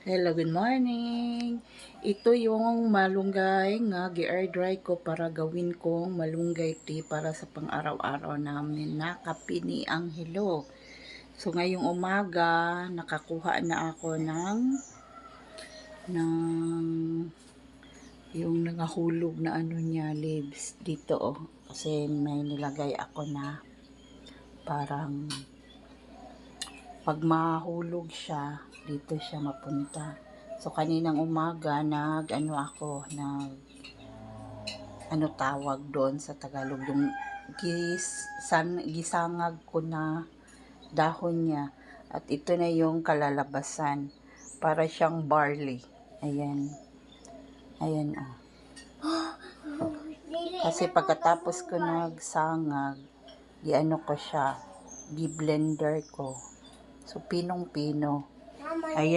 Hello, good morning. Ito yung malunggay nga gi-air dry ko para gawin kong malunggay tea para sa pang-araw-araw namin na kape ni Angelo. So ngayong umaga, nakakuha na ako ng yung nangahulog na ano niya leaves dito oh. Kasi may nilagay ako na parang pag mahulog siya, dito siya mapunta. So, kaninang umaga, ano tawag doon sa Tagalog, yung gisangag ko na dahon niya. At ito na yung kalalabasan. Para siyang barley. Ayan. Ayan, oh. Kasi pagkatapos ko nagsangag, giano ko siya, gi-blender ko. So, pinong-pino.